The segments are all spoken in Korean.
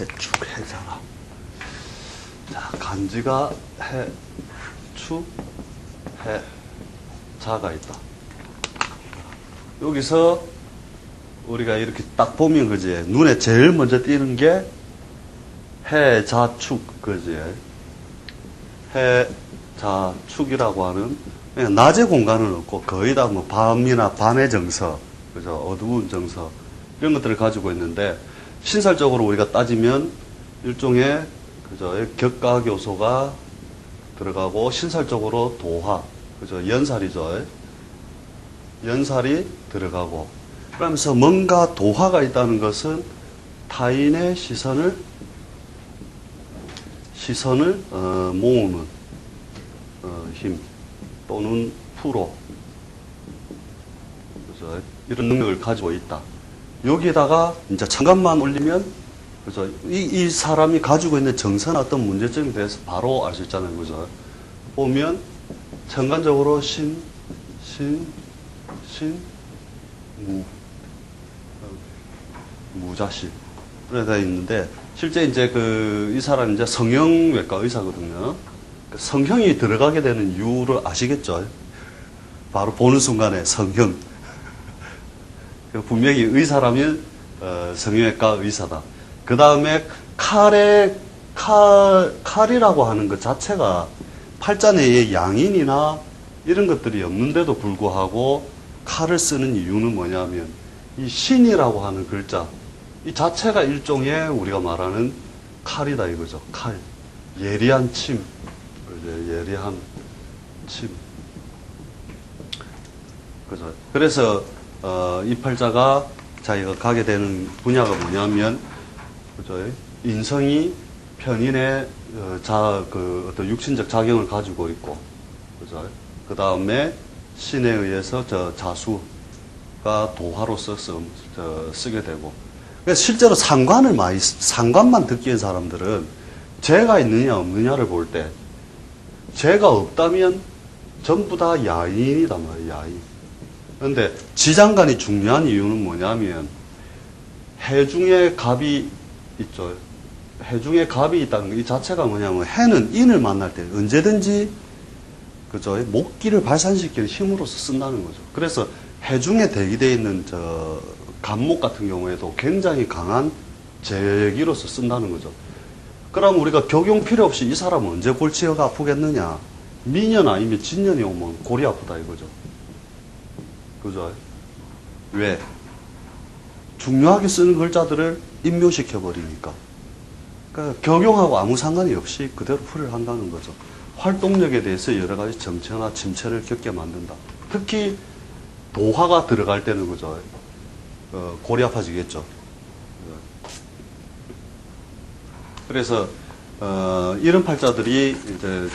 해축, 해자라. 자, 간지가 해, 축, 해, 자가 있다. 여기서 우리가 이렇게 딱 보면, 그지? 눈에 제일 먼저 띄는 게 해, 자, 축, 그지? 해, 자, 축이라고 하는, 그냥 낮의 공간은 없고, 거의 다 뭐 밤이나 밤의 정서, 그죠? 어두운 정서, 이런 것들을 가지고 있는데, 신살적으로 우리가 따지면, 일종의, 그죠? 격가 교소가 들어가고, 신살적으로 도화, 그죠? 연살이죠. 연살이 들어가고, 그러면서 뭔가 도화가 있다는 것은 타인의 시선을 모으는 힘 또는 프로, 그래서 이런 능력을 가지고 있다. 여기에다가 이제 천간만 올리면, 그죠? 이 사람이 가지고 있는 정서나 어떤 문제점에 대해서 바로 알 수 있잖아요, 그죠? 보면 천간적으로 무자식 그래 다 있는데, 실제 이제 이 사람이 이제 성형외과 의사거든요. 성형이 들어가게 되는 이유를 아시겠죠? 바로 보는 순간에 성형. 분명히 의사라면 성형외과 의사다. 그 다음에 칼이라고 하는 것 자체가 팔자 내에 양인이나 이런 것들이 없는데도 불구하고 칼을 쓰는 이유는 뭐냐면, 이 신이라고 하는 글자, 이 자체가 일종의 우리가 말하는 칼이다 이거죠. 칼. 예리한 침. 예리한 침. 그죠. 그래서, 이 팔자가 자기가 가게 되는 분야가 뭐냐면, 그죠. 인성이 편인의, 어떤 육신적 작용을 가지고 있고, 그죠. 그 다음에 신에 의해서 자수가 도화로서 쓰게 되고, 그래서 실제로 상관만 듣기 위한 사람들은 재가 있느냐 없느냐를 볼 때, 재가 없다면 전부 다 야인이단 말이에요, 야인. 그런데 지장간이 중요한 이유는 뭐냐면, 해 중에 갑이 있죠. 해 중에 갑이 있다는 이 자체가 뭐냐면, 해는 인을 만날 때 언제든지, 그죠? 목기를 발산시키는 힘으로서 쓴다는 거죠. 그래서 해 중에 대기되어 있는 간목 같은 경우에도 굉장히 강한 제기로서 쓴다는 거죠. 그럼 우리가 격용 필요 없이 이 사람은 언제 골치가 아프겠느냐? 미년 아니면 진년이 오면 골이 아프다 이거죠. 그죠? 왜? 중요하게 쓰는 글자들을 임묘시켜버리니까. 그러니까 격용하고 아무 상관이 없이 그대로 풀이를 한다는 거죠. 활동력에 대해서 여러 가지 정체나 침체를 겪게 만든다. 특히 도화가 들어갈 때는 그죠. 골이 아파지겠죠. 그래서 이런 팔자들이 이제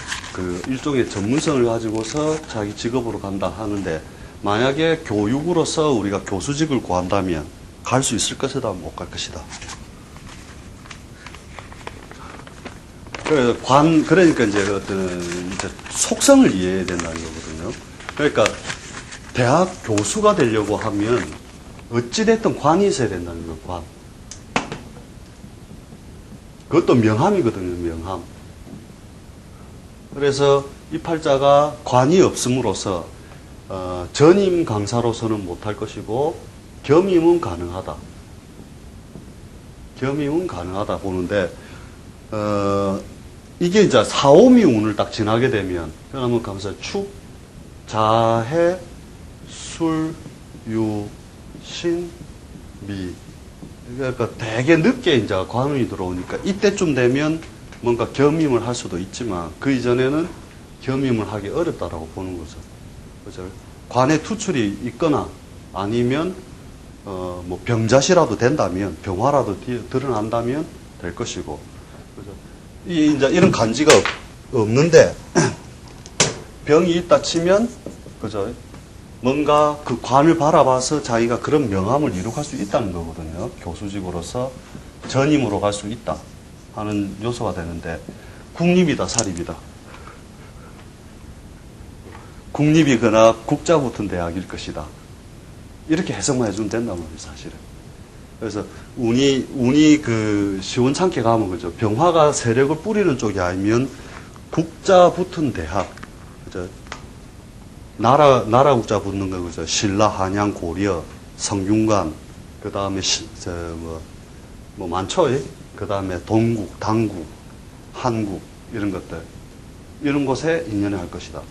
일종의 전문성을 가지고서 자기 직업으로 간다 하는데, 만약에 교육으로서 우리가 교수직을 구한다면 갈 수 있을 것이다, 못 갈 것이다. 그러니까 이제 이제 속성을 이해해야 된다는 거거든요. 그러니까 대학 교수가 되려고 하면 어찌됐든 관이 있어야 된다는 거예요, 관. 그것도 명함이거든요, 명함. 그래서 이 팔자가 관이 없음으로써, 전임 강사로서는 못할 것이고, 겸임은 가능하다. 겸임은 가능하다 보는데, 이게 이제 사오미 운을 딱 지나게 되면, 그러면 가면서 축, 자해, 술, 유, 신, 미. 그러니까 되게 늦게 이제 관운이 들어오니까 이때쯤 되면 뭔가 겸임을 할 수도 있지만, 그 이전에는 겸임을 하기 어렵다라고 보는 거죠. 그죠? 관에 투출이 있거나 아니면, 뭐 병자시라도 된다면, 병화라도 드러난다면 될 것이고, 그죠? 이제 이런 간지가 없는데, 병이 있다 치면, 그죠? 뭔가 그 관을 바라봐서 자기가 그런 명함을 이룩할 수 있다는 거거든요. 교수직으로서 전임으로 갈 수 있다 하는 요소가 되는데, 국립이다, 사립이다. 국립이거나 국자 붙은 대학일 것이다. 이렇게 해석만 해주면 된단 말이에요, 사실은. 그래서 운이 그 시원찮게 가면 그죠. 병화가 세력을 뿌리는 쪽이 아니면 국자 붙은 대학, 그죠. 나라 국자 붙는 거 그죠. 신라, 한양, 고려, 성균관, 그 다음에 뭐 많죠. 그 다음에 동국, 당국, 한국 이런 것들 이런 곳에 인연을 할 것이다.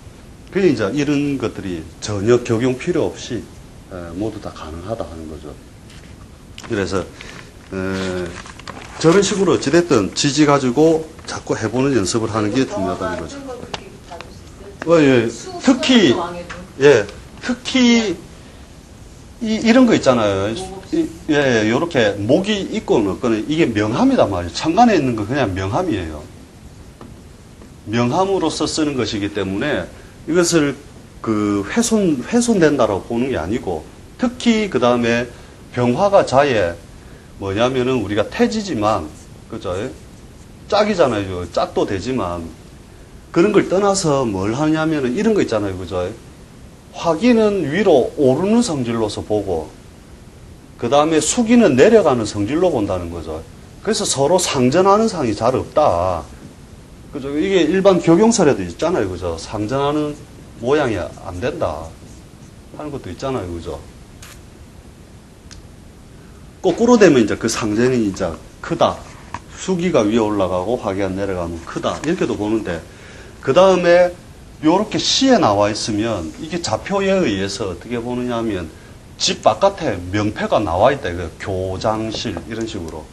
그게 이제 이런 것들이 전혀 적용 필요 없이 모두 다 가능하다 하는 거죠. 그래서 저런 식으로 어찌됐든 지지 가지고 자꾸 해보는 연습을 하는 게 중요하다는 거죠. 예, 특히 이런 거 있잖아요. 요렇게 목이 있고는 없거나 이게 명함이단 말이에요. 천간에 있는 거 그냥 명함이에요. 명함으로서 쓰는 것이기 때문에 이것을 훼손된다라고 보는 게 아니고, 특히 그 다음에 병화가 자에 뭐냐면은 우리가 태지지만, 그죠? 짝이잖아요. 짝도 되지만, 그런 걸 떠나서 뭘 하냐면은 이런 거 있잖아요. 그죠? 화기는 위로 오르는 성질로서 보고, 그 다음에 수기는 내려가는 성질로 본다는 거죠. 그래서 서로 상전하는 상이 잘 없다. 그죠? 이게 일반 교경설에도 있잖아요. 그죠? 상전하는 모양이 안 된다 하는 것도 있잖아요. 그죠? 거꾸로 되면 이제 그 상전이 이제 크다. 수기가 위에 올라가고 화기가 내려가면 크다. 이렇게도 보는데, 그 다음에 요렇게 시에 나와 있으면 이게 좌표에 의해서 어떻게 보느냐 하면 집 바깥에 명패가 나와 있다. 이거 교장실 이런 식으로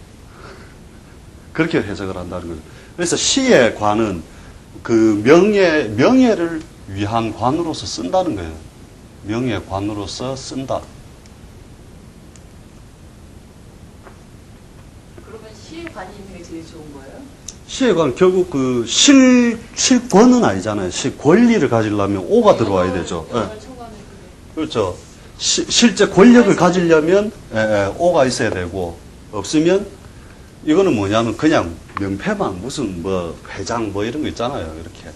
그렇게 해석을 한다는 거죠. 그래서 시의 관은 그 명예를 위한 관으로서 쓴다는 거예요. 명예관으로서 쓴다. 그러면 시의 관이 있는 게 제일 좋은 거예요? 시의 관, 결국 그 실권은 아니잖아요. 권리를 가지려면 오가 들어와야 되죠. 예. 그렇죠. 실제 권력을 가지려면 오가 있어야 되고, 없으면 이거는 뭐냐면 그냥 명패만 무슨 뭐 회장 뭐 이런 거 있잖아요. 이렇게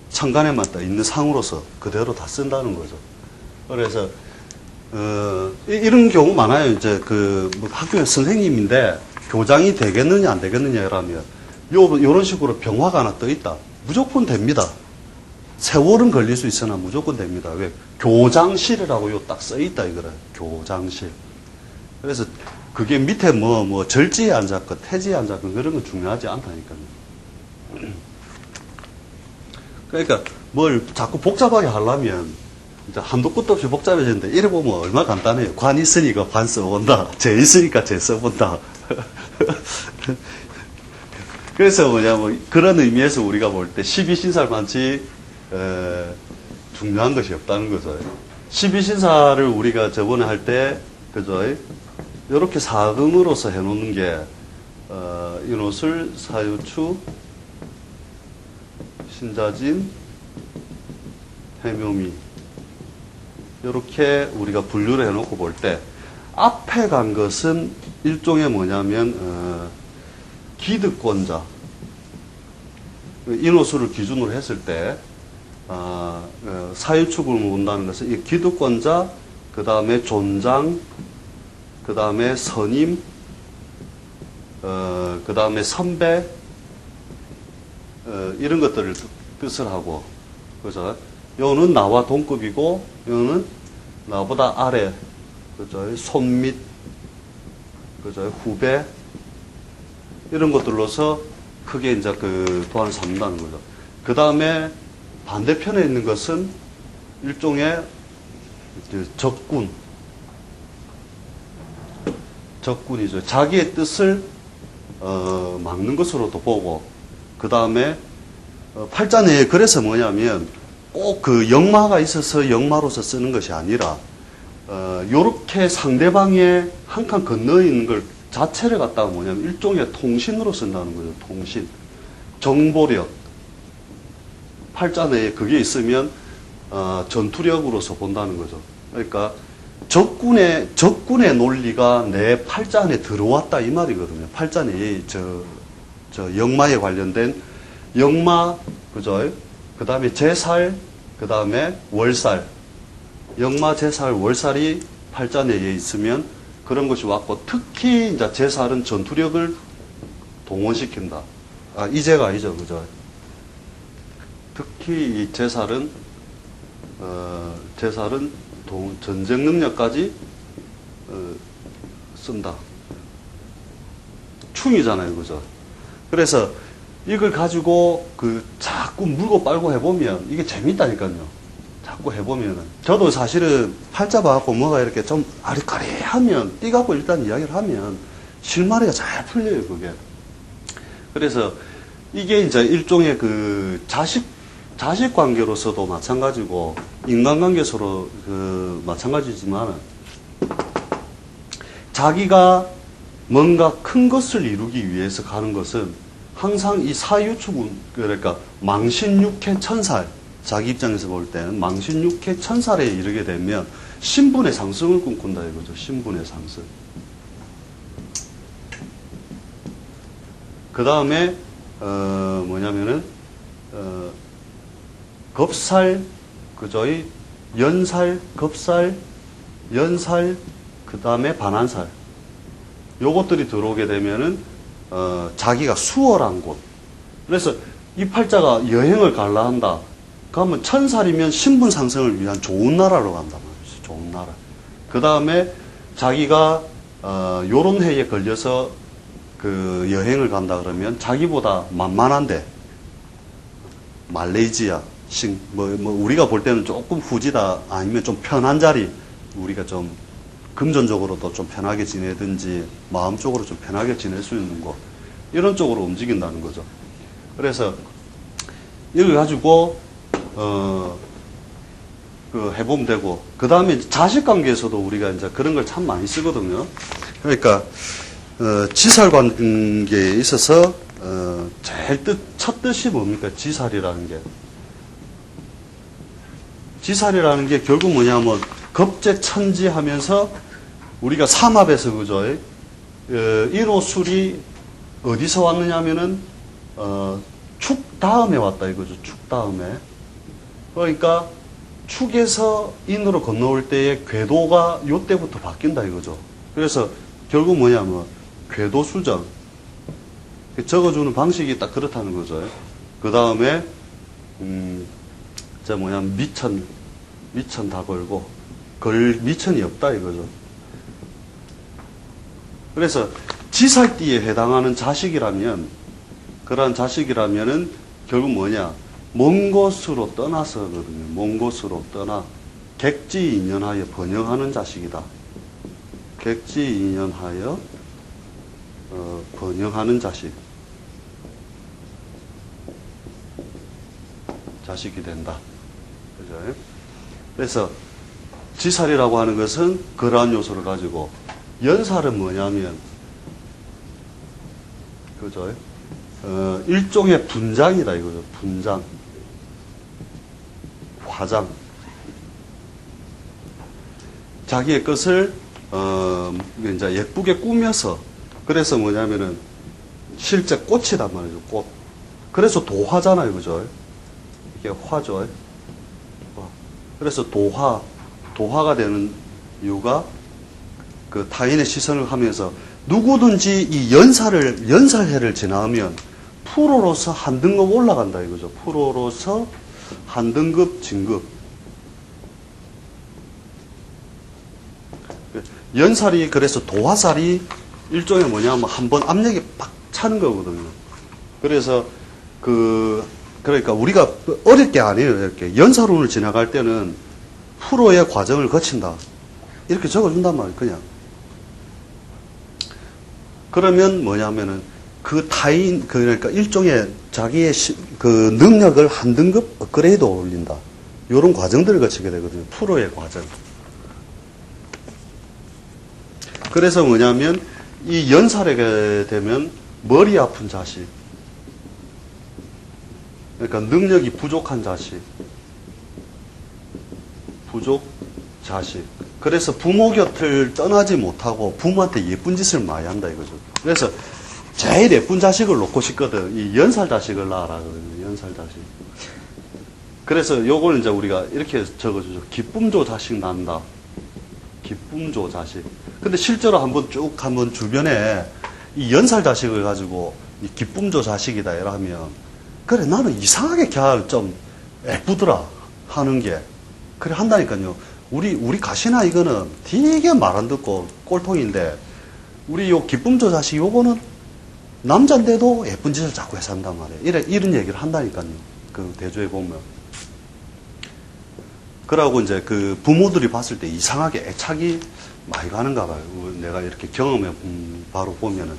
천간에만 딱 있는 상으로서 그대로 다 쓴다는 거죠. 그래서 이런 경우 많아요. 이제 뭐 학교 선생님인데 교장이 되겠느냐 안 되겠느냐라면 요런 식으로 병화가 하나 떠 있다. 무조건 됩니다. 세월은 걸릴 수 있으나 무조건 됩니다. 왜? 교장실이라고 요 딱 써 있다 이거를. 교장실. 그래서 그게 밑에 뭐 절지에 앉았건 태지에 앉았건 그런 건 중요하지 않다니까요. 그러니까 뭘 자꾸 복잡하게 하려면 이제 한도 끝도 없이 복잡해지는데 이래 보면 얼마나 간단해요. 관 있으니까 관 써본다. 재 있으니까 재 써본다. 그래서 뭐냐면 그런 의미에서 우리가 볼 때 12신살만치 중요한 것이 없다는 거죠. 12신사를 우리가 저번에 할 때, 그죠? 이렇게 사금으로서 해놓는 게, 인호술, 사유추, 신자진, 해묘미. 이렇게 우리가 분류를 해놓고 볼 때, 앞에 간 것은 일종의 뭐냐면, 기득권자. 인호술을 기준으로 했을 때, 사유축을 본다는 것은 이 기득권자, 그 다음에 존장, 그 다음에 선임, 그 다음에 선배, 이런 것들을 뜻을 하고, 그죠? 요는 나와 동급이고, 요는 나보다 아래, 그죠? 손밑, 그죠? 후배, 이런 것들로서 크게 이제 도안을 삼는다는 거죠. 그 다음에 반대편에 있는 것은 일종의 적군이죠. 자기의 뜻을 막는 것으로도 보고, 그 다음에 팔자내에 그래서 뭐냐면 꼭 그 역마가 있어서 역마로서 쓰는 것이 아니라 요렇게 상대방의 한 칸 건너 있는 걸 자체를 갖다가 뭐냐면 일종의 통신으로 쓴다는 거죠. 통신, 정보력. 팔자 내에 그게 있으면 전투력으로서 본다는 거죠. 그러니까 적군의 논리가 내 팔자 안에 들어왔다 이 말이거든요. 팔자 내에 저 역마에 관련된 역마, 그죠? 그 다음에 제살, 그 다음에 월살. 역마, 제살, 월살이 팔자 내에 있으면 그런 것이 왔고, 특히 이제 제살은 전투력을 동원시킨다. 아, 이제가 아니죠, 그죠? 특히 이 제살은 전쟁 능력까지 쓴다. 충이잖아요, 그죠? 그래서 이걸 가지고 자꾸 물고 빨고 해보면 이게 재밌다니까요. 자꾸 해보면은. 저도 사실은 팔자 봐갖고 뭐가 이렇게 좀 아리까리하면, 띠갖고 일단 이야기를 하면 실마리가 잘 풀려요, 그게. 그래서 이게 이제 일종의 자식 관계로서도 마찬가지고, 인간관계서로 마찬가지지만, 자기가 뭔가 큰 것을 이루기 위해서 가는 것은 항상 이 사유축은, 그러니까 망신육해 천살, 자기 입장에서 볼 때는 망신육해 천살에 이르게 되면 신분의 상승을 꿈꾼다 이거죠. 신분의 상승. 그 다음에 뭐냐면은 겁살, 그죠? 연살, 겁살, 연살, 그 다음에 반환살. 요것들이 들어오게 되면은 자기가 수월한 곳. 그래서 이 팔자가 여행을 갈라 한다. 그러면 천살이면 신분 상승을 위한 좋은 나라로 간단 말이죠. 좋은 나라. 그 다음에 자기가 요런 해에 걸려서 여행을 간다 그러면 자기보다 만만한데, 말레이시아, 우리가 볼 때는 조금 후지다, 아니면 좀 편한 자리, 우리가 좀 금전적으로도 좀 편하게 지내든지 마음적으로 좀 편하게 지낼 수 있는 곳, 이런 쪽으로 움직인다는 거죠. 그래서 이걸 가지고 해보면 되고, 그 다음에 자식 관계에서도 우리가 이제 그런 걸 참 많이 쓰거든요. 그러니까 지살 관계에 있어서 제일 첫 뜻이 뭡니까? 지살이라는 게. 지살이라는 게 결국 뭐냐면 겁재천지 하면서 우리가 삼합에서, 그죠? 1호 술이 어디서 왔느냐면은 축 다음에 왔다 이거죠. 축 다음에. 그러니까 축에서 인으로 건너올 때의 궤도가 요때부터 바뀐다 이거죠. 그래서 결국 뭐냐면 궤도수정. 적어주는 방식이 딱 그렇다는 거죠. 그 다음에 미천 다 걸고 미천이 없다 이거죠. 그래서 지살띠에 해당하는 자식이라면, 그러한 자식이라면은 결국 뭐냐, 먼 곳으로 떠나서거든요. 먼 곳으로 떠나 객지인연하여 번영하는 자식이다. 객지인연하여 번영하는 자식이 된다. 그죠? 그래서 지살이라고 하는 것은 그러한 요소를 가지고, 연살은 뭐냐면, 그죠? 일종의 분장이다 이거죠. 분장. 화장. 자기의 것을 이제 예쁘게 꾸며서, 그래서 뭐냐면은 실제 꽃이단 말이죠. 꽃. 그래서 도화잖아요, 그죠? 이게 화죠. 그래서 도화가 되는 이유가 타인의 시선을 하면서, 누구든지 이 연살해를 지나면 프로로서 한 등급 올라간다 이거죠. 프로로서 한 등급 진급. 연살이, 그래서 도화살이 일종의 뭐냐면 한번 압력이 팍 차는 거거든요. 그래서 그러니까 우리가 어릴 게 아니에요. 이렇게 연살운을 지나갈 때는 프로의 과정을 거친다. 이렇게 적어준단 말이에요. 그냥. 그러면 뭐냐면은 그러니까 일종의 자기의 능력을 한 등급 업그레이드 올린다. 이런 과정들을 거치게 되거든요. 프로의 과정. 그래서 뭐냐면 이 연살에 되면 머리 아픈 자식, 그러니까 능력이 부족한 자식, 자식. 그래서 부모 곁을 떠나지 못하고 부모한테 예쁜 짓을 많이 한다 이거죠. 그래서 제일 예쁜 자식을 놓고 싶거든. 이 연살 자식을 낳아라 그러거든요. 연살 자식. 그래서 요걸 이제 우리가 이렇게 적어주죠. 기쁨조 자식 난다. 기쁨조 자식. 근데 실제로 한번 주변에 이 연살 자식을 가지고 이 기쁨조 자식이다 이러면 그래 나는 이상하게 걔를 좀 예쁘더라 하는 게 그래 한다니까요. 우리 가시나 이거는 되게 말 안 듣고 꼴통인데 우리 요 기쁨조 자식 요거는 남잔데도 예쁜 짓을 자꾸 해서 한단 말이에요. 이런 얘기를 한다니까요. 그 대조에 보면. 그러고 이제 그 부모들이 봤을 때 이상하게 애착이 많이 가는가 봐요. 내가 이렇게 경험해 바로 보면은.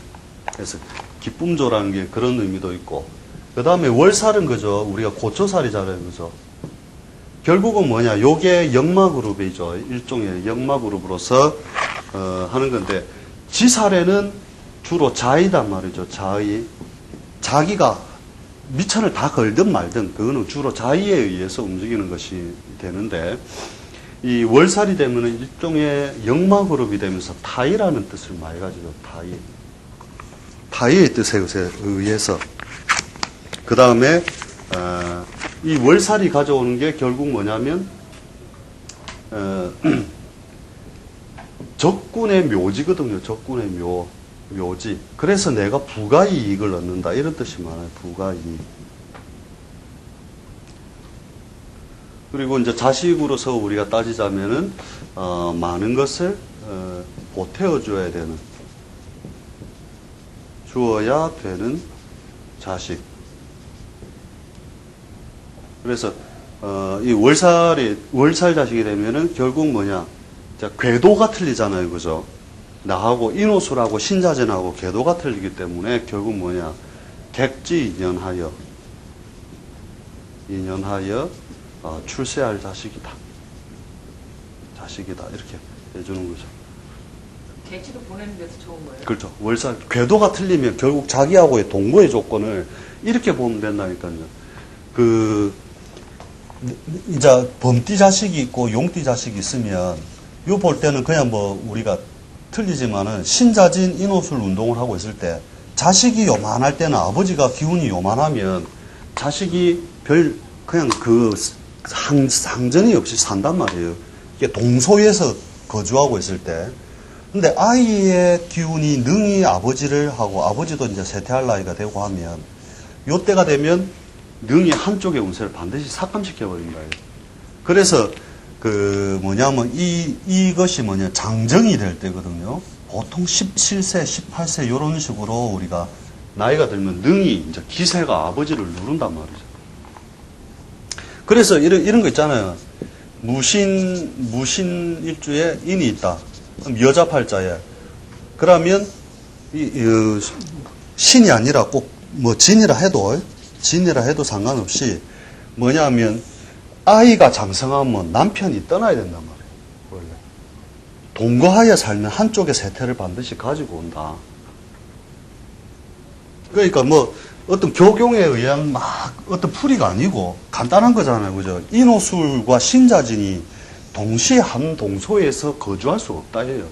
그래서 기쁨조라는 게 그런 의미도 있고. 그 다음에 월살은 그죠. 우리가 고초살이잖아요. 그죠. 결국은 뭐냐. 요게 역마그룹이죠. 일종의 역마그룹으로서, 하는 건데, 지살에는 주로 자의단 말이죠. 자의. 자기가 미천을 다 걸든 말든, 그거는 주로 자의에 의해서 움직이는 것이 되는데, 이 월살이 되면은 일종의 역마그룹이 되면서 타의라는 뜻을 많이 가지죠. 타의. 타의의 뜻에 의해서. 그 다음에, 이 월살이 가져오는 게 결국 뭐냐면, 적군의 묘지거든요. 적군의 묘지. 그래서 내가 부가이익을 얻는다. 이런 뜻이 많아요. 부가이익. 그리고 이제 자식으로서 우리가 따지자면은, 많은 것을, 보태어줘야 되는, 주어야 되는 자식. 그래서 이 월살 자식이 되면은 결국 뭐냐? 자, 궤도가 틀리잖아요, 그죠? 나하고 인호술하고 신자전하고 궤도가 틀리기 때문에 결국 뭐냐? 객지 인연하여 출세할 자식이다 이렇게 해주는 거죠. 객지로 보내는 데도 좋은 거예요? 그렇죠. 월살 궤도가 틀리면 결국 자기하고의 동거의 조건을 이렇게 보면 된다니까요. 이제 범띠 자식이 있고 용띠 자식이 있으면 요 볼 때는 그냥 뭐 우리가 틀리지만은 신자진 인호술 운동을 하고 있을 때 자식이 요만할 때는 아버지가 기운이 요만하면 자식이 그냥 그 상전이 없이 산단 말이에요. 이게 동소에서 거주하고 있을 때. 근데 아이의 기운이 능히 아버지를 하고 아버지도 이제 세퇴할 나이가 되고 하면 요 때가 되면 능히 한쪽의 운세를 반드시 삭감시켜버린다. 그래서 이것이 장정이 될 때거든요. 보통 17세, 18세 이런 식으로 우리가 나이가 들면 능히 이제 기세가 아버지를 누른단 말이죠. 그래서 이런 거 있잖아요. 무신 일주에 인이 있다. 그럼 여자 팔자에. 그러면 신이 아니라 꼭 진이라 해도 상관없이 뭐냐면 아이가 장성하면 남편이 떠나야 된단 말이에요. 원래. 동거하여 살면 한쪽의 세태를 반드시 가지고 온다. 그러니까 어떤 교경에 의한 어떤 풀이가 아니고 간단한 거잖아요. 그죠? 인호술과 신자진이 동시에 한 동소에서 거주할 수 없다 해요.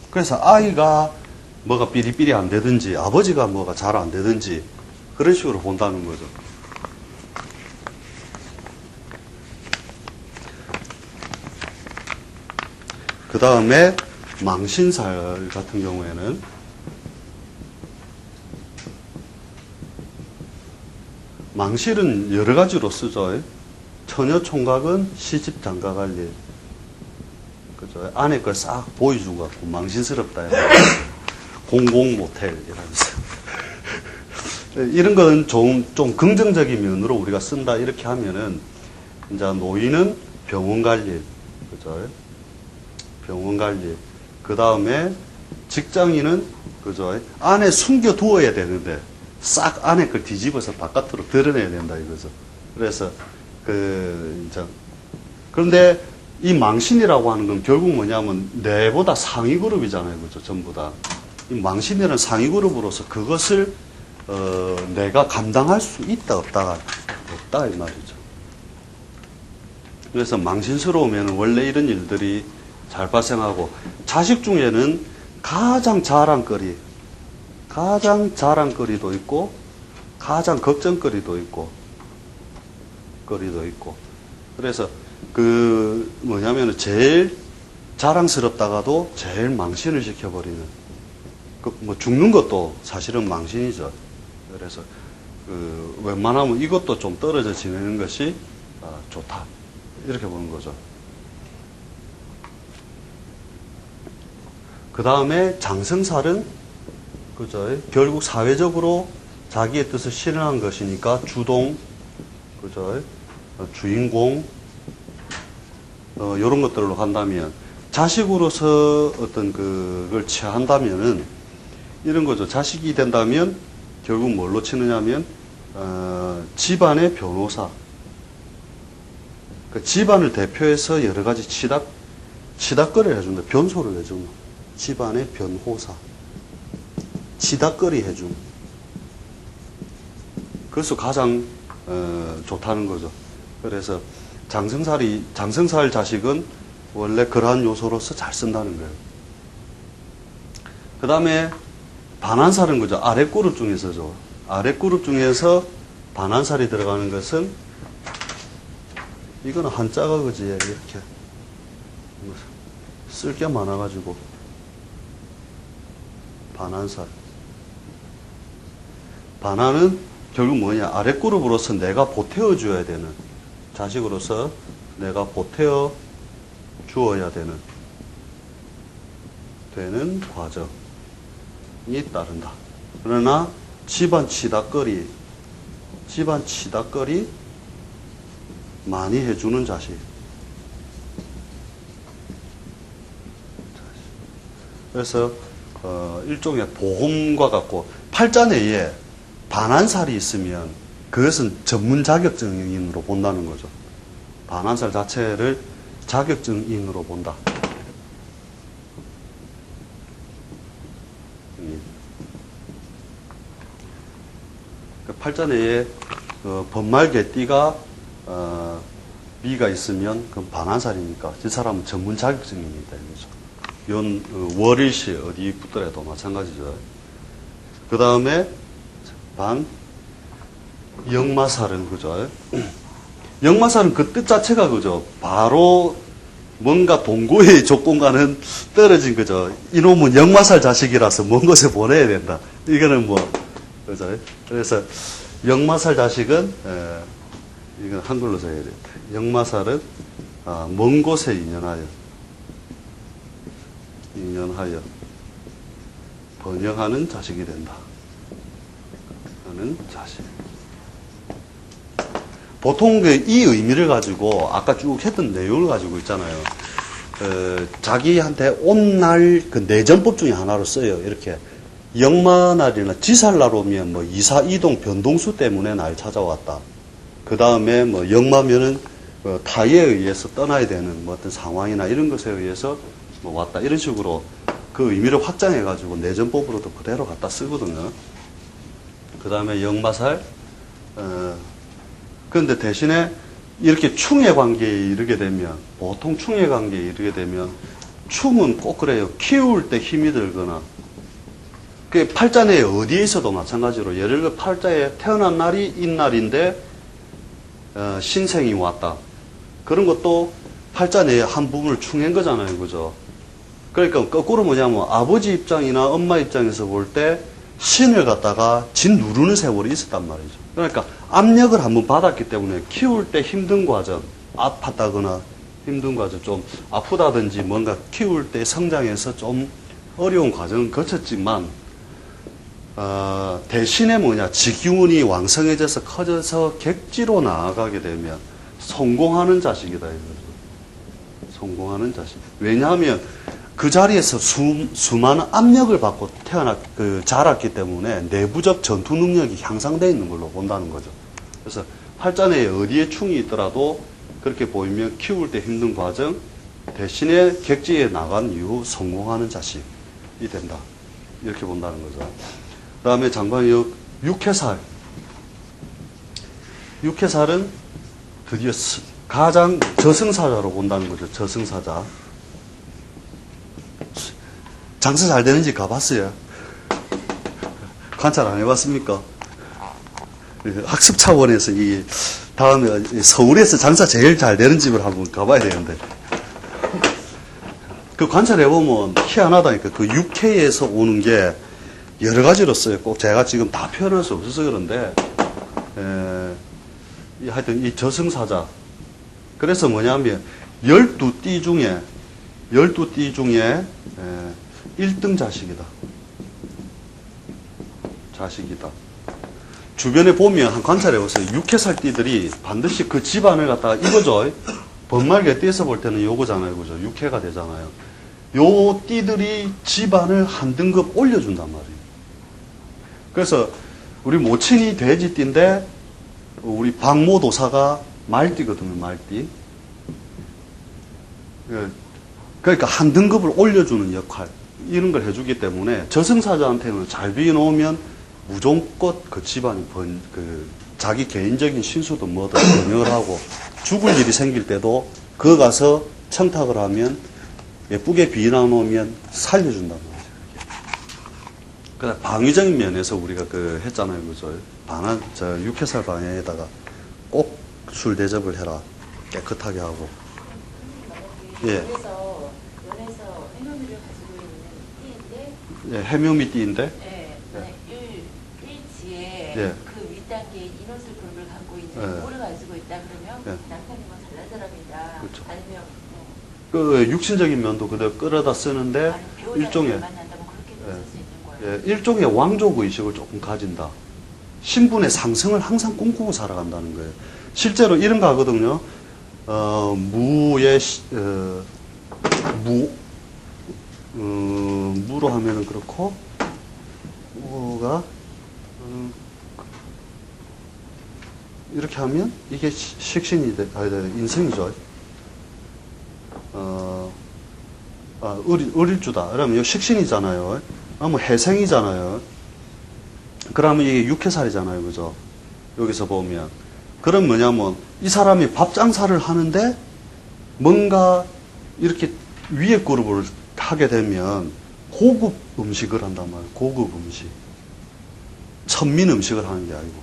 그래서 아이가 뭐가 삐리삐리 안 되든지 아버지가 뭐가 잘 안 되든지 그런 식으로 본다는 거죠. 그 다음에 망신살 같은 경우에는 망실은 여러 가지로 쓰죠. 처녀총각은 시집 장가갈 일. 그죠? 아내 걸 싹 보여주고 갖고 망신스럽다. 공공 모텔 이러면서. 이런 거는 좀 긍정적인 면으로 우리가 쓴다 이렇게 하면은 이제 노인은 병원 갈 일. 그죠? 병원 갈 일. 그 다음에 직장인은 그죠? 안에 숨겨 두어야 되는데 싹 안에 걸 뒤집어서 바깥으로 드러내야 된다 이거죠. 그래서 그런데 이 망신이라고 하는 건 결국 뭐냐면 내보다 상위 그룹이잖아요, 그죠? 전부 다. 이 망신이라는 상위 그룹으로서 그것을 내가 감당할 수 있다 없다 이 말이죠. 그래서 망신스러우면 원래 이런 일들이 잘 발생하고 자식 중에는 가장 자랑거리도 있고 가장 걱정거리도 있고 거리도 있고. 그래서 그 뭐냐면은 제일 자랑스럽다가도 제일 망신을 시켜버리는, 그 뭐 죽는 것도 사실은 망신이죠. 그래서 그 웬만하면 이것도 좀 떨어져 지내는 것이 좋다, 이렇게 보는 거죠. 그 다음에 장성살은 그죠, 결국 사회적으로 자기의 뜻을 실현한 것이니까 주동, 그죠, 주인공, 이런 것들로 간다면, 자식으로서 어떤 그걸 취한다면은 이런 거죠. 자식이 된다면 결국 뭘로 치느냐면 집안의 변호사, 그 집안을 대표해서 여러 가지 치닫거리를 해준다. 변소를 해준다. 집안의 변호사, 치닫거리 해줌. 그래서 가장 좋다는 거죠. 그래서 장성살 자식은 원래 그러한 요소로서 잘 쓴다는 거예요. 그 다음에 반한살은 그죠. 아랫그룹 중에서죠. 아랫그룹 중에서 반한살이 들어가는 것은, 이거는 한자가 그지, 이렇게 쓸 게 많아가지고 반한살. 반한은 결국 뭐냐, 아랫그룹으로서 내가 보태어 줘야 되는, 자식으로서 내가 보태어 주어야 되는 과정이 따른다. 그러나 집안 치닫거리 많이 해주는 자식. 그래서 일종의 보험과 같고, 팔자내에 반한살이 있으면 그것은 전문 자격증인으로 본다는 거죠. 반한살 자체를 자격증인으로 본다. 팔자내에 번말개띠가 미가 있으면 그건 반한살이니까 저 사람은 전문 자격증입니다. 이런 월일시 어디 붙더라도 마찬가지죠. 그 다음에 역마살은 그죠. 역마살은 그 뜻 자체가 그죠. 바로 뭔가 동거의 조건과는 떨어진 거죠. 이놈은 역마살 자식이라서 먼 곳에 보내야 된다. 이거는 뭐 그죠. 그래서 역마살 자식은 이건 한글로 써야 돼. 역마살은 먼 곳에 인연하여 번영하는 자식이 된다. 하는 자식. 보통 이 의미를 가지고 아까 쭉 했던 내용을 가지고 있잖아요. 자기한테 온 날 그 내전법 중에 하나로 써요. 이렇게 역마날이나 지살날 오면 뭐 이사 이동 변동수 때문에 날 찾아왔다. 그 다음에 뭐 역마면은 타에 의해서 떠나야 되는 뭐 어떤 상황이나 이런 것에 의해서 뭐 왔다. 이런 식으로 그 의미를 확장해 가지고 내전법으로도 그대로 갖다 쓰거든요. 그 다음에 역마살. 그런데 대신에 이렇게 충의 관계에 이르게 되면, 보통 충의 관계에 이르게 되면, 충은 꼭 그래요. 키울 때 힘이 들거나, 그 팔자내에 어디에 있어도 마찬가지로, 예를 들어 팔자에 태어난 날이 인날인데, 신생이 왔다. 그런 것도 팔자내에 한 부분을 충한 거잖아요. 그죠? 그러니까 거꾸로 뭐냐면, 아버지 입장이나 엄마 입장에서 볼 때, 신을 갖다가 진 누르는 세월이 있었단 말이죠. 그러니까 압력을 한번 받았기 때문에 키울 때 힘든 과정, 아팠다거나 힘든 과정, 좀 아프다든지 뭔가 키울 때 성장해서 좀 어려운 과정을 거쳤지만, 대신에 뭐냐, 지기운이 왕성해져서 커져서 객지로 나아가게 되면 성공하는 자식이다. 이거죠. 성공하는 자식. 왜냐하면 그 자리에서 수많은 압력을 받고 자랐기 때문에 내부적 전투 능력이 향상되어 있는 걸로 본다는 거죠. 그래서 팔자내에 어디에 충이 있더라도 그렇게 보이면 키울 때 힘든 과정, 대신에 객지에 나간 이후 성공하는 자식이 된다. 이렇게 본다는 거죠. 그 다음에 장관역 육해살. 육해살은 드디어 가장 저승사자로 본다는 거죠. 저승사자. 장사 잘 되는지 가봤어요? 관찰 안 해봤습니까? 학습 차원에서 다음에 서울에서 장사 제일 잘 되는 집을 한번 가봐야 되는데. 그 관찰해보면 희한하다니까. 그 육회에서 오는 게 여러 가지로 써요. 꼭 제가 지금 다 표현할 수 없어서 그런데, 하여튼 이 저승사자. 그래서 뭐냐면, 12띠 중에 1등 자식이다. 자식이다. 주변에 보면 한 관찰해보세요. 육회살 띠들이 반드시 그 집안을 갖다가 이거죠. 번말개 띠에서 볼 때는 요거잖아요. 그죠? 육회가 되잖아요. 요 띠들이 집안을 한 등급 올려준단 말이에요. 그래서 우리 모친이 돼지띠인데 우리 박모도사가 말띠거든요. 말띠. 그러니까 한 등급을 올려주는 역할 이런 걸 해주기 때문에 저승사자한테는 잘 비워놓으면 무조건 그 집안이 자기 개인적인 신수도 뭐든 번영을 하고 죽을 일이 생길 때도 그 가서 청탁을 하면 예쁘게 비워놓으면 살려준단 말이에요. 그래 방위적인 면에서 우리가 했잖아요, 그죠? 육회살 방향에다가 꼭 술 대접을 해라, 깨끗하게 하고. 예. 연에서 해묘미를 가지고 있는 띠인데, 예, 해묘미 띠인데. 예, 만약 일지에 예. 그 윗단계인 인원술 그룹을 갖고 있는 예. 꼴을 가지고 있다 그러면 예. 남편이 뭐 잘난 사람이다. 그렇죠. 아니면 그 육신적인 면도 그대로 끌어다 쓰는데 일종의 만난다면 그렇게 쓸 수 있는 거예요. 일종의 왕족 의식을 조금 가진다. 신분의 상승을 항상 꿈꾸고 살아간다는 거예요. 실제로 이런 거 하거든요. 무로 하면은 그렇고, 무가, 이렇게 하면 이게 식신이 인성이죠. 을일주다. 그러면 이 식신이잖아요. 뭐 해생이잖아요. 그러면 이게 육회살이잖아요. 그죠? 여기서 보면. 그럼 뭐냐면, 이 사람이 밥 장사를 하는데, 뭔가 이렇게 위에 그룹을 하게 되면, 고급 음식을 한단 말이에요. 고급 음식. 천민 음식을 하는 게 아니고.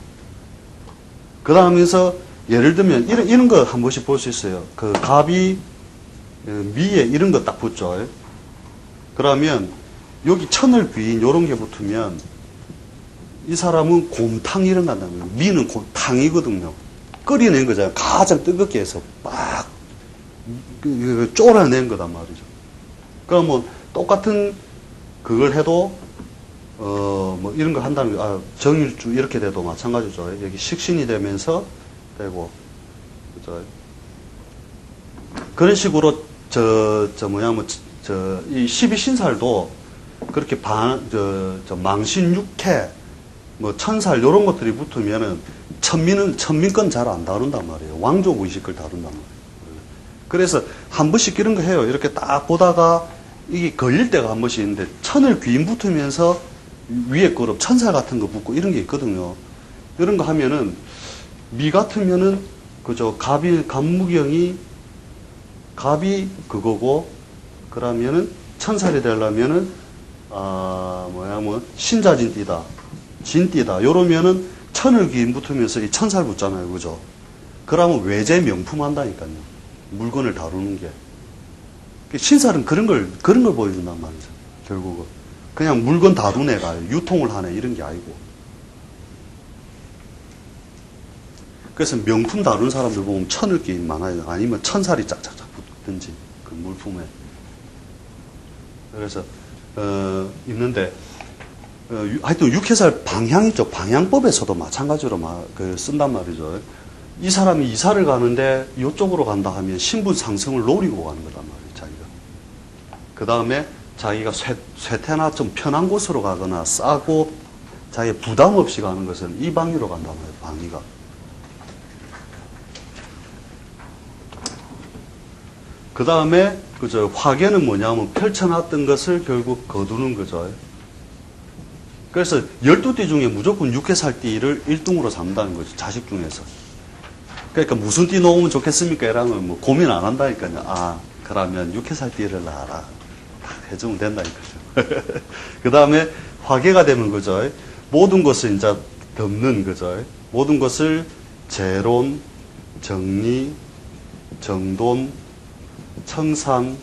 그 다음에서, 예를 들면, 이런 거 한 번씩 볼 수 있어요. 그 갑이, 미에 이런 거 딱 붙죠. 그러면, 여기 천을 귀인 요런 게 붙으면, 이 사람은 곰탕 이런 거 한다는 거예요. 미는 곰탕이거든요. 끓여낸 거잖아요. 가장 뜨겁게 해서 막 쫄아낸 거단 말이죠. 그러면 똑같은 그걸 해도 뭐 이런 거 한다는 거, 정일주 이렇게 돼도 마찬가지죠. 여기 식신이 되면서 되고, 그죠? 그런 식으로 이 12신살도 그렇게 망신 육회 뭐 천살 요런 것들이 붙으면은 천민권 잘 안 다룬단 말이에요. 왕족 의식을 다룬단 말이에요. 그래서 한 번씩 이런 거 해요. 이렇게 딱 보다가 이게 걸릴 때가 한 번씩 있는데 천을 귀인 붙으면서 위에 그룹 천살 같은 거 붙고 이런 게 있거든요. 이런 거 하면은 미 같으면은 그죠. 갑무경이 그거고 그러면은 천살이 되려면은 신자진띠다. 진띠다. 요러면은 천을 귀인 붙으면서 이 천살 붙잖아요. 그죠? 그러면 외제 명품 한다니까요. 물건을 다루는 게. 신살은 그런 걸 보여준단 말이죠. 결국은. 그냥 물건 다루는 애가 유통을 하네. 이런 게 아니고. 그래서 명품 다루는 사람들 보면 천을 귀인 많아요. 아니면 천살이 짝짝짝 붙든지. 그 물품에. 그래서, 있는데, 하여튼 육회살 방향이죠. 방향법에서도 마찬가지로 쓴단 말이죠. 이 사람이 이사를 가는데 이쪽으로 간다 하면 신분 상승을 노리고 가는 거단 말이에요. 자기가. 그 다음에 자기가 쇠퇴나 좀 편한 곳으로 가거나 싸고 자기 부담 없이 가는 것은 이 방위로 간단 말이에요. 방위가. 그 다음에 화계는 뭐냐면 펼쳐놨던 것을 결국 거두는 거죠. 그래서 12띠 중에 무조건 육회살띠를 1등으로 삼다는 거죠. 자식 중에서. 그러니까 무슨 띠 놓으면 좋겠습니까? 이러면 뭐 고민 안 한다니까요. 그러면 육회살띠를 낳아라. 해주면 된다니까요. 그 다음에 화계가 되면 거죠. 모든 것을 이제 덮는 거죠. 모든 것을 재론, 정리, 정돈, 청산,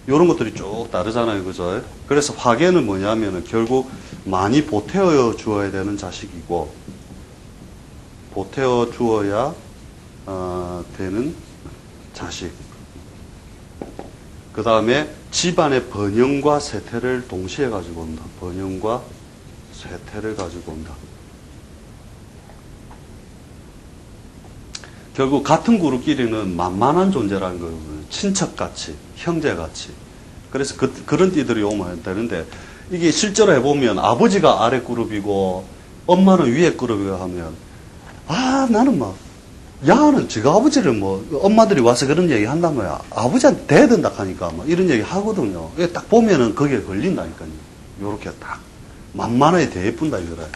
이런 것들이 쭉 다르잖아요. 그죠? 그래서 화계는 뭐냐면은 결국 많이 보태어 주어야 되는 자식이고, 보태어 주어야 되는 자식. 그 다음에 집안의 번영과 쇠퇴를 동시에 가지고 온다. 번영과 쇠퇴를 가지고 온다. 결국 같은 그룹끼리는 만만한 존재라는 거거든요. 친척같이, 형제같이. 그래서 그런 띠들이 오면 되는데, 이게 실제로 해보면 아버지가 아래 그룹이고 엄마는 위에 그룹이고 하면, 나는 막, 야는 지가 아버지를 엄마들이 와서 그런 얘기 한다면 아버지한테 대든다 하니까 이런 얘기 하거든요. 이게 딱 보면은 거기에 걸린다니까요. 요렇게 딱. 만만하게 대예쁜다 이거래.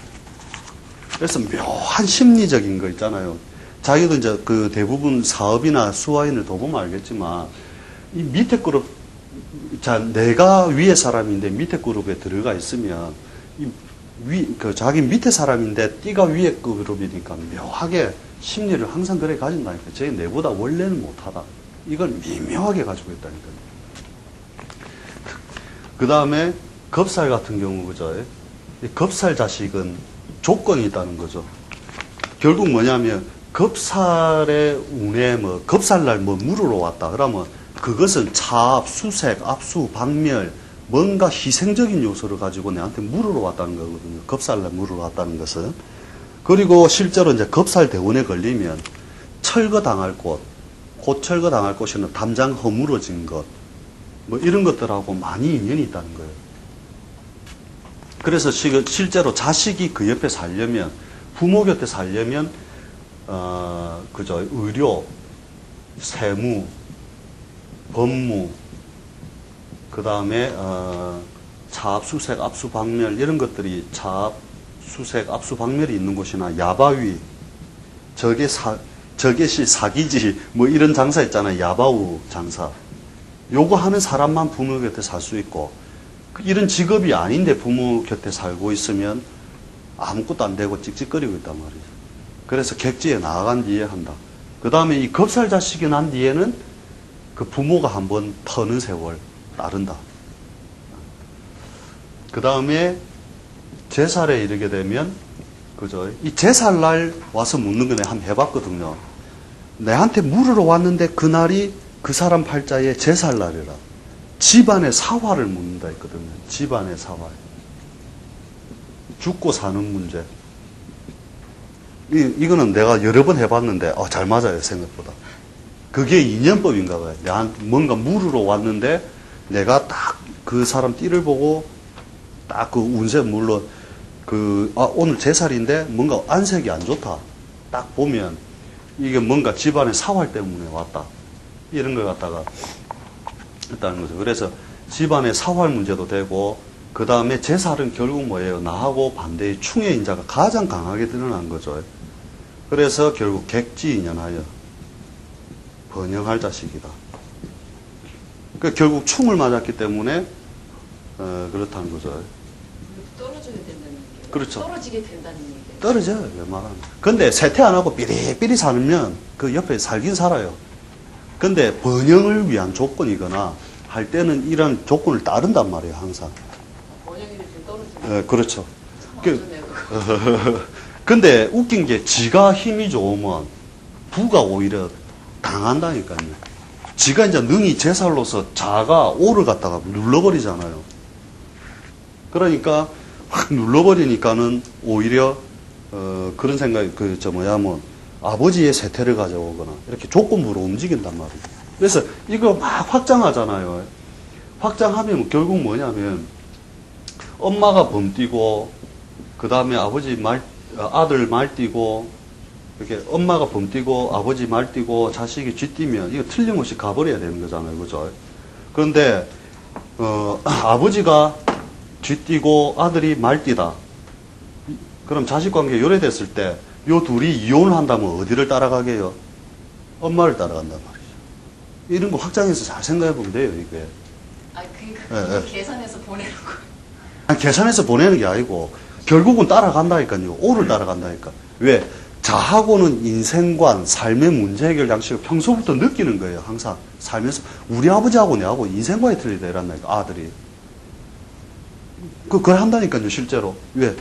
그래서 묘한 심리적인 거 있잖아요. 자기도 이제 그 대부분 사업이나 수화인을 더 보면 알겠지만, 이 밑에 그룹, 내가 위에 사람인데 밑에 그룹에 들어가 있으면, 자기 밑에 사람인데 띠가 위에 그룹이니까 묘하게 심리를 항상 그래 가진다니까. 쟤 내보다 원래는 못하다. 이걸 미묘하게 가지고 있다니까요. 그 다음에 겁살 같은 경우, 그죠? 이 겁살 자식은 조건이 있다는 거죠. 결국 뭐냐면, 겁살의 운에 겁살날 물으러 왔다. 그러면 그것은 차압, 수색, 압수, 박멸, 뭔가 희생적인 요소를 가지고 내한테 물으러 왔다는 거거든요. 겁살날 물으러 왔다는 것은. 그리고 실제로 이제 겁살 대운에 걸리면 철거당할 곳, 곧 철거당할 곳에는 담장 허물어진 것, 이런 것들하고 많이 인연이 있다는 거예요. 그래서 실제로 자식이 그 옆에 살려면, 부모 곁에 살려면, 그죠. 의료, 세무, 법무, 그 다음에, 차압, 수색, 압수, 박멸, 이런 것들이 차압, 수색, 압수, 박멸이 있는 곳이나 야바위, 적개시, 사기지, 이런 장사 있잖아요. 야바우 장사. 요거 하는 사람만 부모 곁에 살 수 있고, 이런 직업이 아닌데 부모 곁에 살고 있으면 아무것도 안 되고 찍찍거리고 있단 말이죠. 그래서 객지에 나아간 뒤에 한다. 그 다음에 이 겁살 자식이 난 뒤에는 그 부모가 한번 터는 세월 따른다. 그 다음에 제살에 이르게 되면, 그죠? 이 제살날 와서 묻는 거 내가 한번 해봤거든요. 내한테 물으러 왔는데 그날이 그 사람 팔자에 제살날이라. 집안의 사화를 묻는다 했거든요. 집안의 사화. 죽고 사는 문제. 이거는 내가 여러 번 해봤는데, 잘 맞아요, 생각보다. 그게 인연법인가 봐요. 내한테 뭔가 물으러 왔는데, 내가 딱 그 사람 띠를 보고, 딱 그 운세, 물론, 오늘 제살인데 뭔가 안색이 안 좋다. 딱 보면, 이게 뭔가 집안의 사활 때문에 왔다. 이런 걸 갖다가 했다는 거죠. 그래서 집안의 사활 문제도 되고, 그 다음에 제살은 결국 뭐예요? 나하고 반대의 충의 인자가 가장 강하게 드러난 거죠. 그래서 결국 객지 인연하여 번영할 자식이다. 그러니까 결국 충을 맞았기 때문에 그렇다는 거죠. 떨어져야 된다는 얘기예요. 그렇죠. 떨어지게 된다는 얘기예요. 떨어져요, 웬만하면. 근데 세퇴 안 하고 삐리삐리 살면 그 옆에 살긴 살아요. 근데 번영을 위한 조건이거나 할 때는 이런 조건을 따른단 말이에요, 항상. 번영이 될 때 떨어지는. 그렇죠. 어쩌네, 근데 웃긴 게 지가 힘이 좋으면 부가 오히려 당한다니까요. 지가 이제 능이 제살로서 자가 오를 갖다가 눌러버리잖아요. 그러니까 확 눌러버리니까는 오히려 그런 생각이 아버지의 세태를 가져오거나 이렇게 조건부로 움직인단 말이에요. 그래서 이거 막 확장하잖아요. 확장하면 결국 뭐냐면 엄마가 범띠고 그 다음에 아들 말띠고 이렇게 엄마가 범띠고 아버지 말띠고 자식이 쥐띠면 이거 틀림없이 가버려야 되는 거잖아요. 그죠? 그런데 아버지가 쥐띠고 아들이 말띠다. 그럼 자식관계 요래됐을 때 요 둘이 이혼을 한다면 어디를 따라가게요? 엄마를 따라간단 말이죠. 이런 거 확장해서 잘 생각해 보면 돼요, 이게. 계산해서 보내는 거. 아니, 계산해서 보내는 게 아니고 결국은 따라간다니까요. 오를 따라간다니까. 왜? 자하고는 인생관, 삶의 문제 해결 양식을 평소부터 느끼는 거예요. 항상 살면서 우리 아버지하고 내하고 인생관이 틀리다 이란다니까 아들이. 그걸 한다니까요 실제로. 왜?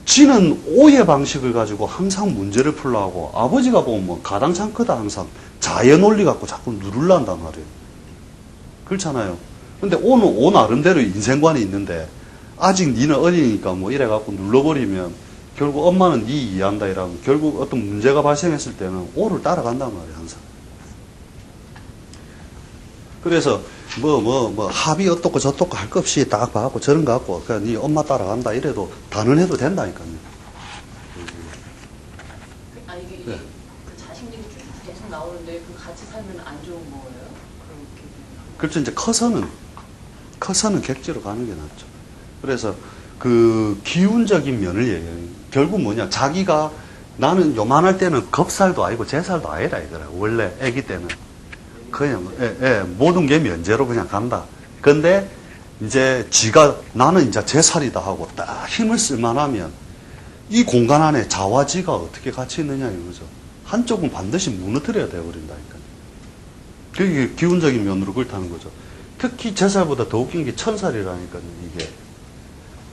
지는 오해 방식을 가지고 항상 문제를 풀려고 아버지가 보면 뭐 가당창 크다 항상 자의 논리 갖고 자꾸 누르려한단 말이에요. 그렇잖아요. 근데 오는 오 나름대로 인생관이 있는데 아직 니는 어리니까 뭐 이래갖고 눌러버리면 결국 엄마는 니 이해한다 이러면 결국 어떤 문제가 발생했을 때는 오를 따라간단 말이에요 항상. 그래서 뭐 합의 어떻고 저떻고 할 것 없이 딱 봐갖고 저런 거 갖고 그냥 니 엄마 따라간다 이래도 단언해도 된다니까요. 아 이게 네. 그 자식 얘기 쭉 계속 나오는데 그 같이 살면 안 좋은 거예요? 그렇게. 그렇죠. 이제 커서는 객지로 가는 게 낫죠. 그래서 그 기운적인 면을 얘기해요. 결국 뭐냐, 자기가 나는 요만할 때는 겁살도 아니고 제살도 아니라 이거라. 원래 아기 때는 그냥 모든 게 면제로 그냥 간다. 근데 이제 지가 나는 이제 제살이다 하고 딱 힘을 쓸만하면 이 공간 안에 자와 지가 어떻게 같이 있느냐 이거죠. 한쪽은 반드시 무너뜨려야 되어버린다니까. 그게 기운적인 면으로 그렇다는 거죠. 특히 제살보다 더 웃긴 게 천살이라니까요, 이게.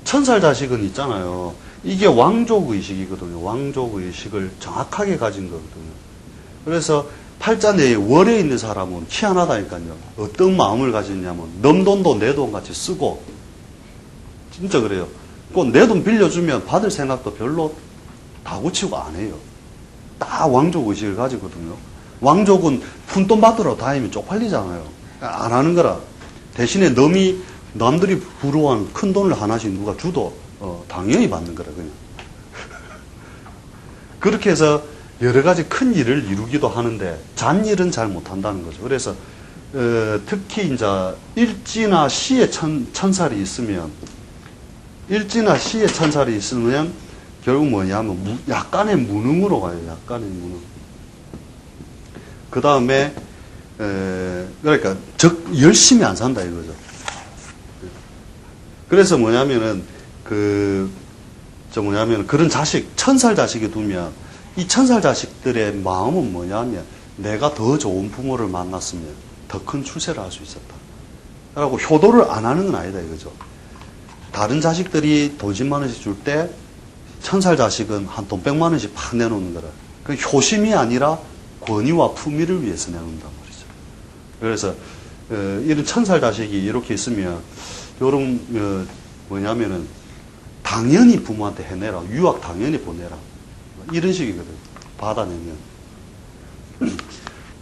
천살 자식은 있잖아요. 이게 왕족의식이거든요. 왕족의식을 정확하게 가진 거거든요. 그래서 팔자 내에 월에 있는 사람은 희한하다니까요. 어떤 마음을 가지냐면 넘 돈도 내 돈 같이 쓰고 진짜 그래요. 꼭 내 돈 빌려주면 받을 생각도 별로 다구치고 안 해요. 딱 왕족의식을 가지거든요. 왕족은 푼돈 받으러 다니면 쪽팔리잖아요. 안 하는 거라. 대신에 남들이 부러워하는 큰 돈을 하나씩 누가 주도 당연히 받는 거라 그냥. 그렇게 해서 여러 가지 큰 일을 이루기도 하는데 잔일은 잘 못한다는 거죠. 그래서 특히 이제 일지나 시에 천살이 있으면 결국 뭐냐면 약간의 무능으로 가요. 약간의 무능. 그 다음에 그러니까 열심히 안 산다 이거죠. 그래서 뭐냐면은 그런 자식, 천살 자식이 두면 이 천살 자식들의 마음은 뭐냐면 내가 더 좋은 부모를 만났으면 더 큰 출세를 할 수 있었다. 라고 효도를 안 하는 건 아니다 이거죠. 다른 자식들이 돈 10만 원씩 줄 때 천살 자식은 한 돈 100만 원씩 팍 내놓는 거라. 그 효심이 아니라 권위와 품위를 위해서 내놓는단 말이죠. 그래서 이런 천살 자식이 이렇게 있으면 요런 뭐냐면은 당연히 부모한테 해내라. 유학 당연히 보내라. 이런 식이거든요. 받아내면.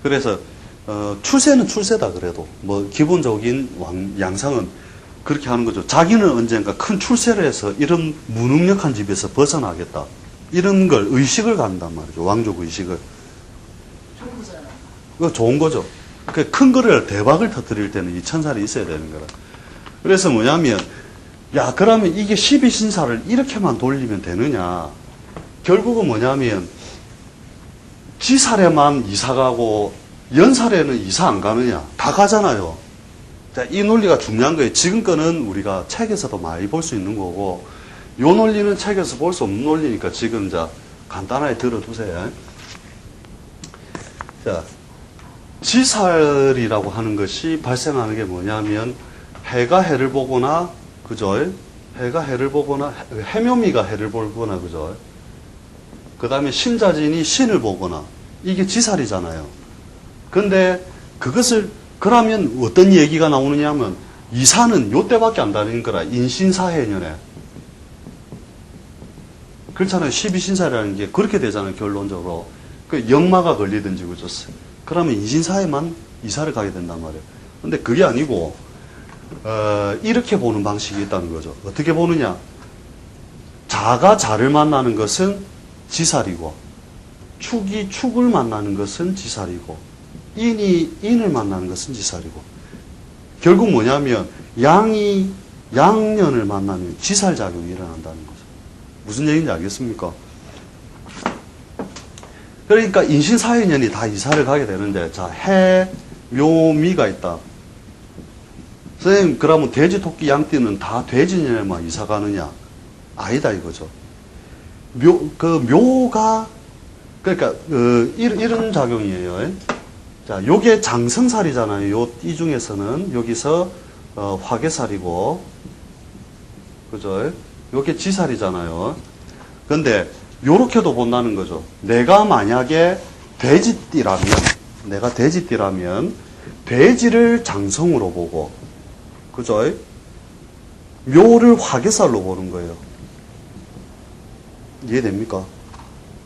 그래서 출세는 출세다 그래도 뭐 기본적인 양상은 그렇게 하는 거죠. 자기는 언젠가 큰 출세를 해서 이런 무능력한 집에서 벗어나겠다. 이런 걸 의식을 갖는단 말이죠. 왕족 의식을. 좋은 거잖아요. 그거 좋은 거죠. 큰 거를 대박을 터뜨릴 때는 이 천살이 있어야 되는 거라. 그래서 뭐냐면 야 그러면 이게 12신사를 이렇게만 돌리면 되느냐. 결국은 뭐냐면 지살에만 이사 가고 연살에는 이사 안 가느냐. 다 가잖아요. 자, 이 논리가 중요한 거예요. 지금 거는 우리가 책에서도 많이 볼 수 있는 거고 이 논리는 책에서 볼 수 없는 논리니까 지금 이제 간단하게 들어두세요. 자, 지살이라고 하는 것이 발생하는 게 뭐냐면 해가 해를 보거나 그죠? 해가 해를 보거나 해묘미가 해를 보거나 그죠? 그 다음에 신자진이 신을 보거나 이게 지살이잖아요. 근데 그것을 그러면 어떤 얘기가 나오느냐 하면 이사는 요때밖에 안 다니는 거라. 인신사해년에. 그렇잖아요. 12신사라는 게 그렇게 되잖아요. 결론적으로. 그 역마가 걸리든지 그죠? 그러면 인신사에만 이사를 가게 된단 말이에요. 근데 그게 아니고 이렇게 보는 방식이 있다는 거죠. 어떻게 보느냐? 자가 자를 만나는 것은 지살이고 축이 축을 만나는 것은 지살이고 인이 인을 만나는 것은 지살이고 결국 뭐냐면 양이 양년을 만나면 지살작용이 일어난다는 거죠. 무슨 얘기인지 알겠습니까? 그러니까 인신사회년이 다 이사를 가게 되는데 자 해, 묘, 미가 있다. 선생님 그러면 돼지, 토끼, 양띠는 다 돼지년에만 이사 가느냐? 아니다 이거죠. 묘가 그러니까 이런 작용이에요. 자, 요게 장성살이잖아요. 이 중에서는 여기서 화개살이고, 그죠? 요게 지살이잖아요. 근데 요렇게도 본다는 거죠. 내가 만약에 돼지띠라면 돼지를 장성으로 보고, 그죠? 묘를 화개살로 보는 거예요. 이해됩니까?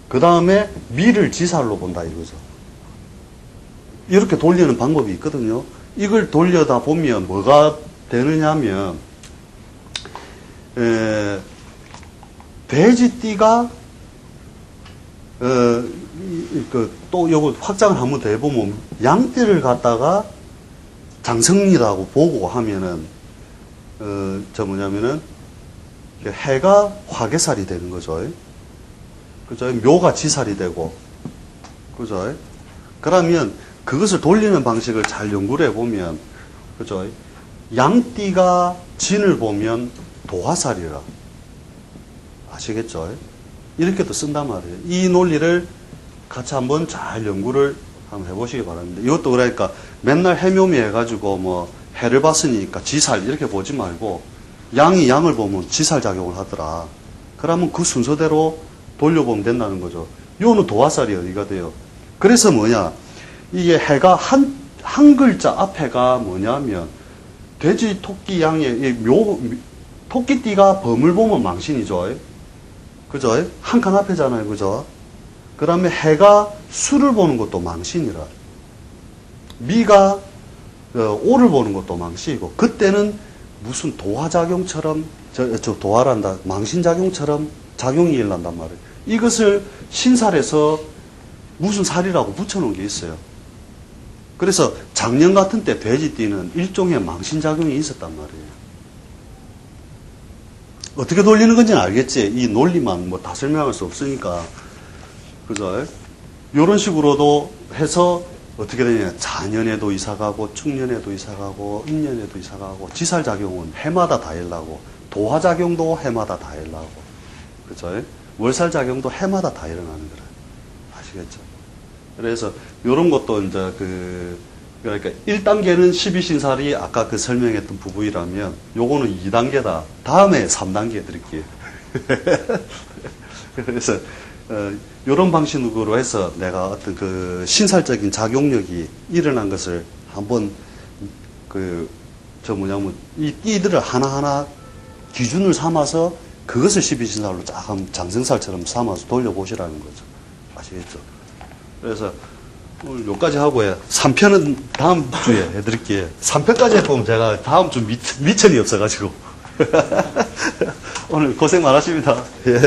그 다음에 미를 지살로 본다 이거죠. 이렇게 돌리는 방법이 있거든요. 이걸 돌려다 보면 뭐가 되느냐면, 돼지띠가, 또 요거 확장을 한번 더 해보면, 양띠를 갖다가 장성이라고 보고 하면은, 해가 화개살이 되는 거죠. 그죠? 묘가 지살이 되고, 그죠? 그러면 그것을 돌리는 방식을 잘 연구를 해보면, 그죠? 양띠가 진을 보면 도화살이라. 아시겠죠? 이렇게도 쓴단 말이에요. 이 논리를 같이 한번 잘 연구를 한번 해보시기 바랍니다. 이것도 그러니까 맨날 해묘미 해가지고 뭐 해를 봤으니까 지살 이렇게 보지 말고 양이 양을 보면 지살 작용을 하더라. 그러면 그 순서대로 돌려보면 된다는 거죠. 요는 도화살이 어디가 돼요? 그래서 뭐냐? 이게 해가 한 글자 앞에가 뭐냐면 돼지, 토끼, 양의 토끼띠가 범을 보면 망신이죠. 그죠? 한 칸 앞에잖아요. 그죠? 그 다음에 해가 수를 보는 것도 망신이라. 미가 오를 보는 것도 망신이고, 그때는 무슨 도화작용처럼, 도화란다, 망신작용처럼 작용이 일어난단 말이에요. 이것을 신살에서 무슨 살이라고 붙여놓은 게 있어요. 그래서 작년 같은 때 돼지띠는 일종의 망신작용이 있었단 말이에요. 어떻게 돌리는 건지는 알겠지. 이 논리만 뭐 다 설명할 수 없으니까. 그죠? 이런 식으로도 해서 어떻게 되냐. 자년에도 이사가고, 축년에도 이사가고, 임년에도 이사가고, 지살작용은 해마다 다 일어나고, 도화작용도 해마다 다 일어나고, 그죠? 월살작용도 해마다 다 일어나는 거라. 아시겠죠? 그래서 이런 것도 이제 그러니까 1단계는 12신살이 아까 그 설명했던 부부이라면 요거는 2단계다. 다음에 3단계 드릴게요. 그래서 이런 방식으로 해서 내가 어떤 그 신살적인 작용력이 일어난 것을 한번 이 띠들을 하나하나 기준을 삼아서 그것을 12신살로 쫙 장생살처럼 삼아서 돌려보시라는 거죠. 아시겠죠? 그래서 오늘 여기까지 하고 3편은 다음 주에 해드릴게요. 3편까지 해보면 제가 다음 주 미천이 없어가지고. 오늘 고생 많으십니다. 예.